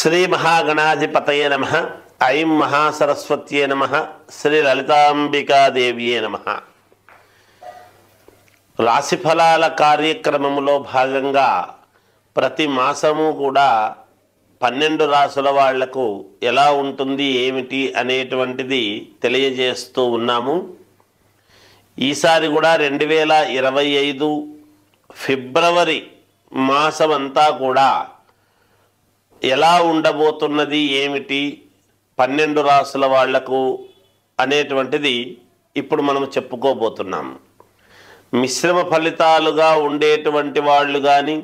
శ్రీ మహాగణాధిపతయే నమః. ఐం మహాసరస్వత్యే నమః. శ్రీ లలితాంబికాదేవియే నమః. రాశిఫలాల కార్యక్రమంలో భాగంగా ప్రతి మాసము కూడా 12 రాసుల వాళ్లకు ఎలా ఉంటుంది ఏమిటి అనేటువంటిది తెలియజేస్తూ ఉన్నాము. ఈసారి కూడా 2025 ఫిబ్రవరి మాసమంతా కూడా ఎలా ఉండబోతున్నది ఏమిటి 12 రాసుల వాళ్లకు అనేటువంటిది ఇప్పుడు మనం చెప్పుకోబోతున్నాము. మిశ్రమ ఫలితాలుగా ఉండేటువంటి వాళ్ళు కానీ,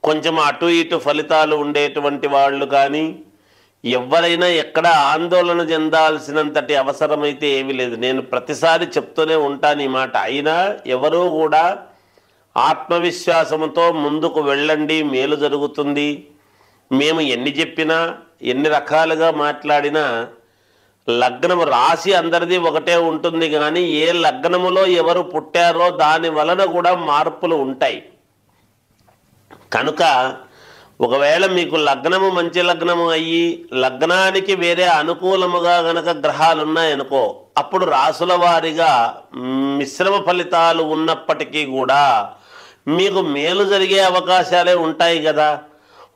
కొంచెం అటు ఇటు ఫలితాలు ఉండేటువంటి వాళ్ళు కానీ, ఎవరైనా ఎక్కడ ఆందోళన చెందాల్సినంతటి అవసరమైతే ఏమీ లేదు. నేను ప్రతిసారి చెప్తూనే ఉంటాను ఈ మాట. అయినా ఎవరూ కూడా ఆత్మవిశ్వాసంతో ముందుకు వెళ్ళండి, మేలు జరుగుతుంది. మేము ఎన్ని చెప్పినా, ఎన్ని రకాలుగా మాట్లాడినా లగ్నము రాశి అందరిది ఒకటే ఉంటుంది, కానీ ఏ లగ్నములో ఎవరు పుట్టారో దాని వలన కూడా మార్పులు ఉంటాయి. కనుక ఒకవేళ మీకు లగ్నము మంచి లగ్నము అయ్యి లగ్నానికి వేరే అనుకూలముగా గనక గ్రహాలు ఉన్నాయనుకో, అప్పుడు రాసుల వారిగా మిశ్రమ ఫలితాలు ఉన్నప్పటికీ కూడా మీకు మేలు జరిగే అవకాశాలే ఉంటాయి కదా.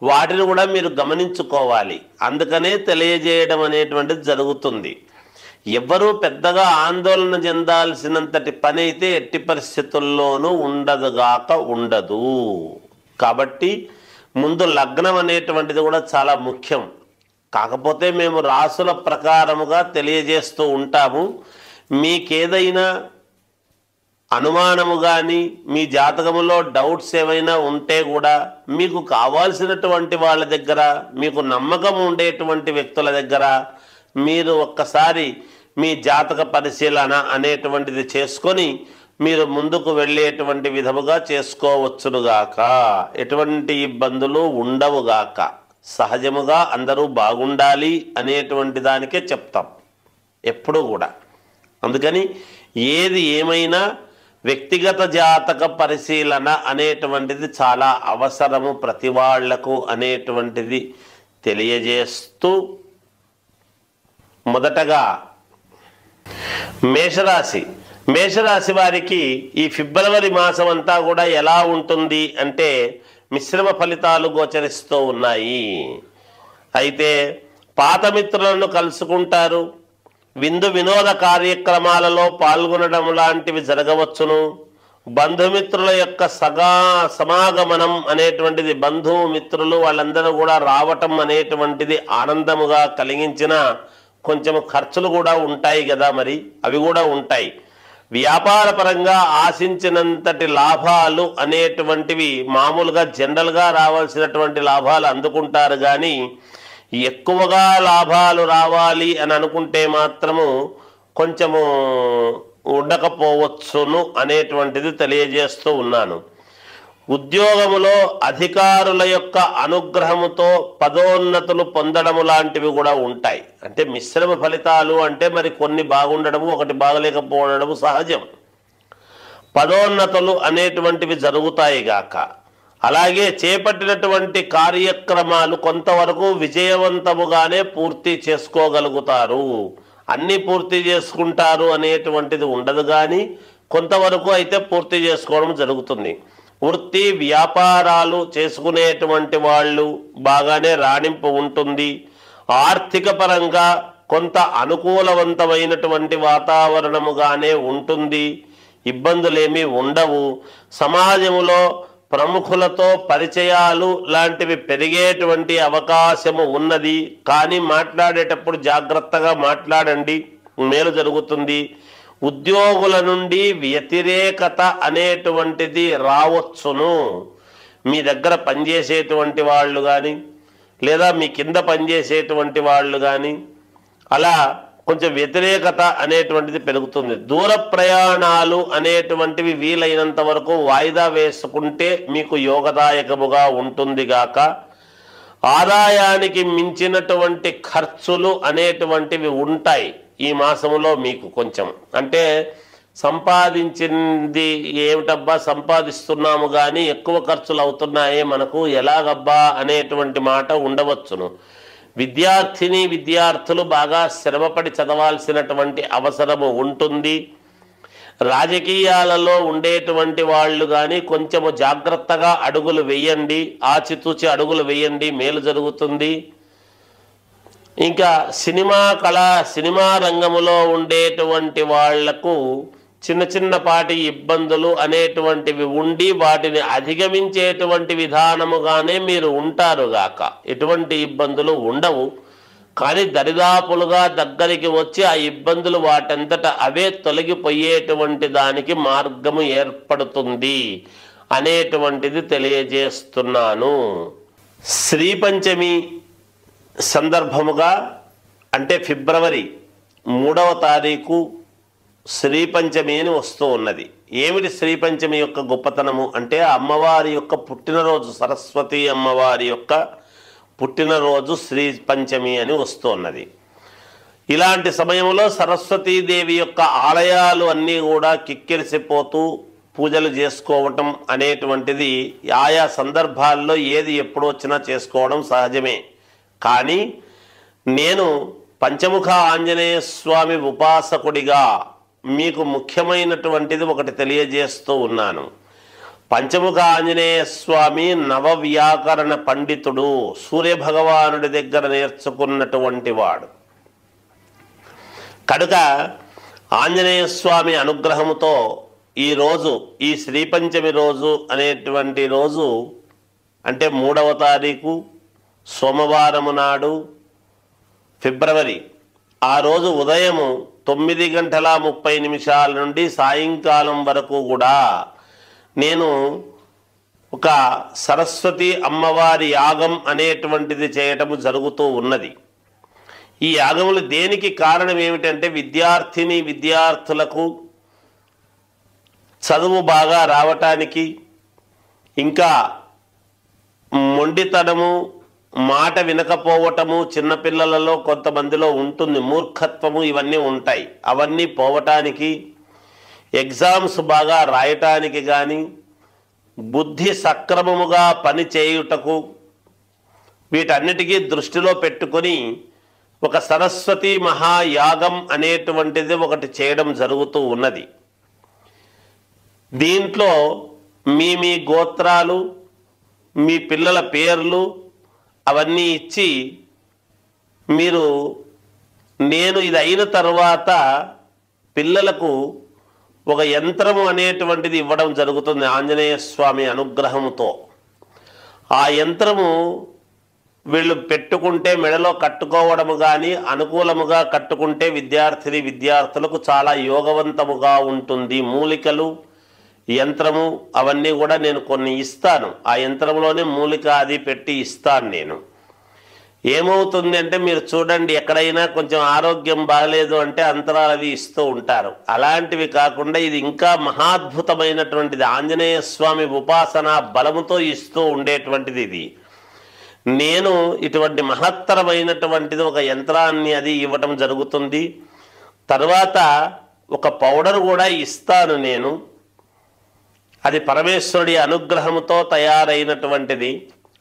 వాటిని కూడా మీరు గమనించుకోవాలి. అందుకనే తెలియజేయడం అనేటువంటిది జరుగుతుంది. ఎవ్వరూ పెద్దగా ఆందోళన చెందాల్సినంతటి పని అయితే ఎట్టి పరిస్థితుల్లోనూ ఉండదుగాక ఉండదు. కాబట్టి ముందు లగ్నం అనేటువంటిది కూడా చాలా ముఖ్యం. కాకపోతే మేము రాసుల ప్రకారముగా తెలియజేస్తూ ఉంటాము. మీకేదైనా అనుమానము కానీ, మీ జాతకములో డౌట్స్ ఏమైనా ఉంటే కూడా మీకు కావాల్సినటువంటి వాళ్ళ దగ్గర, మీకు నమ్మకం ఉండేటువంటి వ్యక్తుల దగ్గర మీరు ఒక్కసారి మీ జాతక పరిశీలన అనేటువంటిది చేసుకొని మీరు ముందుకు వెళ్ళేటువంటి విధముగా చేసుకోవచ్చునుగాక. ఎటువంటి ఇబ్బందులు ఉండవుగాక. సహజముగా అందరూ బాగుండాలి అనేటువంటి దానికే చెప్తాం ఎప్పుడూ కూడా. అందుకని ఏది ఏమైనా వ్యక్తిగత జాతక పరిశీలన అనేటువంటిది చాలా అవసరము ప్రతి వాళ్లకు అనేటువంటిది తెలియజేస్తూ, మొదటగా మేషరాశి వారికి ఈ ఫిబ్రవరి మాసం అంతా కూడా ఎలా ఉంటుంది అంటే మిశ్రమ ఫలితాలు గోచరిస్తూ ఉన్నాయి. అయితే పాత మిత్రులను కలుసుకుంటారు. విందు వినోద కార్యక్రమాలలో పాల్గొనడం లాంటివి జరగవచ్చును. బంధుమిత్రుల యొక్క సమాగమనం అనేటువంటిది, బంధుమిత్రులు వాళ్ళందరూ కూడా రావటం అనేటువంటిది ఆనందముగా కలిగించిన కొంచెం ఖర్చులు కూడా ఉంటాయి కదా, మరి అవి కూడా ఉంటాయి. వ్యాపార పరంగా ఆశించినంతటి లాభాలు అనేటువంటివి మామూలుగా జనరల్గా రావాల్సినటువంటి లాభాలు అందుకుంటారు, కానీ ఎక్కువగా లాభాలు రావాలి అని అనుకుంటే మాత్రము కొంచెము ఉండకపోవచ్చును అనేటువంటిది తెలియజేస్తూ ఉన్నాను. ఉద్యోగములో అధికారుల యొక్క అనుగ్రహముతో పదోన్నతులు పొందడము లాంటివి కూడా ఉంటాయి. అంటే మిశ్రమ ఫలితాలు అంటే మరి కొన్ని బాగుండడము, ఒకటి బాగలేకపోవడము సహజం. పదోన్నతులు అనేటువంటివి జరుగుతాయి గాక. అలాగే చేపట్టినటువంటి కార్యక్రమాలు కొంతవరకు విజయవంతముగానే పూర్తి చేసుకోగలుగుతారు. అన్నీ పూర్తి చేసుకుంటారు అనేటువంటిది ఉండదు, కానీ కొంతవరకు అయితే పూర్తి చేసుకోవడం జరుగుతుంది. వృత్తి వ్యాపారాలు చేసుకునేటువంటి వాళ్ళు బాగానే రాణింపు ఉంటుంది. ఆర్థిక పరంగా కొంత అనుకూలవంతమైనటువంటి వాతావరణముగానే ఉంటుంది. ఇబ్బందులేమీ ఉండవు. సమాజంలో ప్రముఖులతో పరిచయాలు లాంటివి పెరిగేటువంటి అవకాశము ఉన్నది, కానీ మాట్లాడేటప్పుడు జాగ్రత్తగా మాట్లాడండి, మేలు జరుగుతుంది. ఉద్యోగుల నుండి వ్యతిరేకత అనేటువంటిది రావచ్చును. మీ దగ్గర పనిచేసేటువంటి వాళ్ళు కానీ, లేదా మీ కింద పనిచేసేటువంటి వాళ్ళు కానీ అలా కొంచెం వ్యతిరేకత అనేటువంటిది పెరుగుతుంది. దూర ప్రయాణాలు అనేటువంటివి వీలైనంత వరకు వాయిదా వేసుకుంటే మీకు యోగదాయకముగా ఉంటుంది గాక. ఆదాయానికి మించినటువంటి ఖర్చులు అనేటువంటివి ఉంటాయి ఈ మాసములో మీకు. కొంచెం అంటే సంపాదించింది ఏమిటబ్బా, సంపాదిస్తున్నాము కానీ ఎక్కువ ఖర్చులు అవుతున్నాయే మనకు, ఎలాగబ్బా అనేటువంటి మాట ఉండవచ్చును. విద్యార్థులు బాగా శ్రమపడి చదవాల్సినటువంటి అవసరము ఉంటుంది. రాజకీయాలలో ఉండేటువంటి వాళ్ళు కానీ కొంచెము జాగ్రత్తగా అడుగులు వేయండి, ఆచితూచి అడుగులు వేయండి, మేలు జరుగుతుంది. ఇంకా సినిమా రంగములో ఉండేటువంటి వాళ్లకు చిన్నపాటి ఇబ్బందులు అనేటువంటివి ఉండి వాటిని అధిగమించేటువంటి విధానముగానే మీరు ఉంటారుగాక. ఎటువంటి ఇబ్బందులు ఉండవు, కానీ దరిదాపులుగా దగ్గరికి వచ్చి ఆ ఇబ్బందులు వాటంతట అవే తొలగిపోయేటువంటి దానికి మార్గము ఏర్పడుతుంది అనేటువంటిది తెలియజేస్తున్నాను. శ్రీ పంచమి సందర్భముగా అంటే ఫిబ్రవరి 3వ తారీఖు శ్రీ పంచమి అని వస్తూ ఉన్నది. ఏమిటి శ్రీ పంచమి యొక్క గొప్పతనము అంటే అమ్మవారి యొక్క పుట్టినరోజు, సరస్వతి అమ్మవారి యొక్క పుట్టినరోజు శ్రీ పంచమి అని వస్తున్నది. ఇలాంటి సమయంలో సరస్వతీదేవి యొక్క ఆలయాలు అన్నీ కూడా కిక్కిరిసిపోతూ పూజలు చేసుకోవటం అనేటువంటిది ఆయా సందర్భాల్లో ఏది ఎప్పుడు వచ్చినా చేసుకోవడం సహజమే. కానీ నేను పంచముఖ ఆంజనేయ స్వామి ఉపాసకుడిగా మీకు ముఖ్యమైనటువంటిది ఒకటి తెలియజేస్తూ ఉన్నాను. పంచముఖ ఆంజనేయ స్వామి నవవ్యాకరణ పండితుడు, సూర్యభగవానుడి దగ్గర నేర్చుకున్నటువంటి వాడు కనుక ఆంజనేయ స్వామి అనుగ్రహముతో ఈరోజు ఈ శ్రీ పంచమి రోజు అనేటువంటి రోజు అంటే 3వ తారీఖు సోమవారము నాడు ఫిబ్రవరి, ఆ రోజు ఉదయము 9:30 నుండి సాయంకాలం వరకు కూడా నేను ఒక సరస్వతి అమ్మవారి యాగం అనేటువంటిది చేయటము జరుగుతూ ఉన్నది. ఈ యాగములు దేనికి కారణం ఏమిటంటే విద్యార్థులకు చదువు బాగా రావటానికి, ఇంకా మొండితనము, మాట వినకపోవటము చిన్నపిల్లలలో కొంతమందిలో ఉంటుంది, మూర్ఖత్వము, ఇవన్నీ ఉంటాయి. అవన్నీ పోవటానికి, ఎగ్జామ్స్ బాగా రాయటానికి కానీ, బుద్ధి సక్రమముగా పని చేయుటకు, వీటన్నిటికీ దృష్టిలో పెట్టుకొని ఒక సరస్వతి మహాయాగం అనేటువంటిది ఒకటి చేయడం జరుగుతూ ఉన్నది. దీంట్లో మీ గోత్రాలు, మీ పిల్లల పేర్లు అవన్నీ ఇచ్చి మీరు నేను ఇది అయిన తర్వాత పిల్లలకు ఒక యంత్రము అనేటువంటిది ఇవ్వడం జరుగుతుంది ఆంజనేయ స్వామి అనుగ్రహముతో. ఆ యంత్రము వీళ్ళు పెట్టుకుంటే మెడలో కట్టుకోవడము కానీ అనుకూలముగా కట్టుకుంటే విద్యార్థులకు చాలా యోగవంతముగా ఉంటుంది. మూలికలు, యంత్రము అవన్నీ కూడా నేను కొన్ని ఇస్తాను. ఆ యంత్రంలోనే మూలిక అది పెట్టి ఇస్తాను నేను. ఏమవుతుంది అంటే మీరు చూడండి, ఎక్కడైనా కొంచెం ఆరోగ్యం బాగలేదు అంటే అంతరాలు అవి ఇస్తూ ఉంటారు. అలాంటివి కాకుండా ఇది ఇంకా మహాద్భుతమైనటువంటిది, ఆంజనేయ స్వామి ఉపాసన బలముతో ఇస్తూ ఉండేటువంటిది ఇది. నేను ఇటువంటి మహత్తరమైనటువంటిది ఒక యంత్రాన్ని అది ఇవ్వటం జరుగుతుంది. తర్వాత ఒక పౌడర్ కూడా ఇస్తాను నేను. అది పరమేశ్వరుడి అనుగ్రహముతో తయారైనటువంటిది.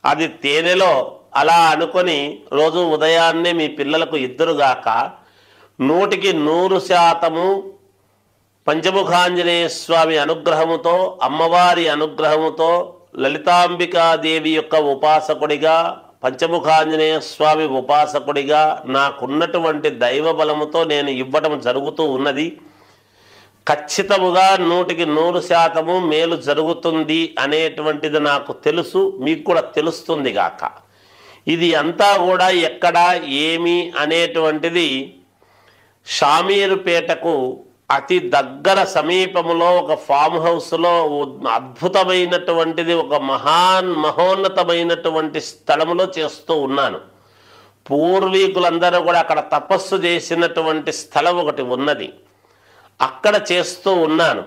అది తేనెలో అలా అనుకొని రోజు ఉదయాన్నే మీ పిల్లలకు ఇద్దరుగాక 100% పంచముఖాంజనేయ స్వామి అనుగ్రహముతో, అమ్మవారి అనుగ్రహముతో, లలితాంబికాదేవి యొక్క ఉపాసకుడిగా, పంచముఖాంజనేయ స్వామి ఉపాసకుడిగా నాకున్నటువంటి దైవ బలముతో నేను ఇవ్వడం జరుగుతూ ఉన్నది. ఖచ్చితముగా 100% మేలు జరుగుతుంది అనేటువంటిది నాకు తెలుసు, మీకు కూడా తెలుస్తుంది గాక. ఇది అంతా కూడా ఎక్కడ ఏమి అనేటువంటిది షామీరుపేటకు అతి దగ్గర సమీపములో ఒక ఫామ్ హౌస్లో అద్భుతమైనటువంటిది ఒక మహోన్నతమైనటువంటి స్థలములో చేస్తూ ఉన్నాను. పూర్వీకులందరూ కూడా అక్కడ తపస్సు చేసినటువంటి స్థలం ఒకటి ఉన్నది, అక్కడ చేస్తూ ఉన్నాను.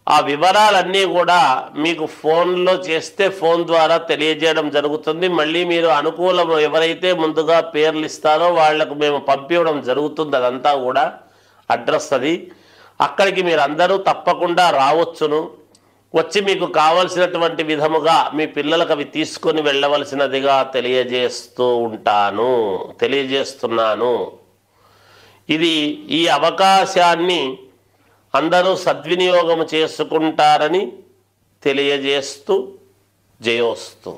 ఆ వివరాలన్నీ కూడా మీకు ఫోన్లో చేస్తే ఫోన్ ద్వారా తెలియజేయడం జరుగుతుంది. మళ్ళీ మీరు అనుకూలం ఎవరైతే ముందుగా పేర్లు ఇస్తారో వాళ్లకు మేము పంపించడం జరుగుతుంది. అదంతా కూడా అడ్రస్ అది. అక్కడికి మీరందరూ తప్పకుండా రావచ్చును. వచ్చి మీకు కావలసినటువంటి విధముగా మీ పిల్లలకు అవి తీసుకొని వెళ్ళవలసినదిగా తెలియజేస్తున్నాను. ఈ అవకాశాన్ని అందరూ సద్వినియోగం చేసుకుంటారని తెలియజేస్తూ జయోస్తు.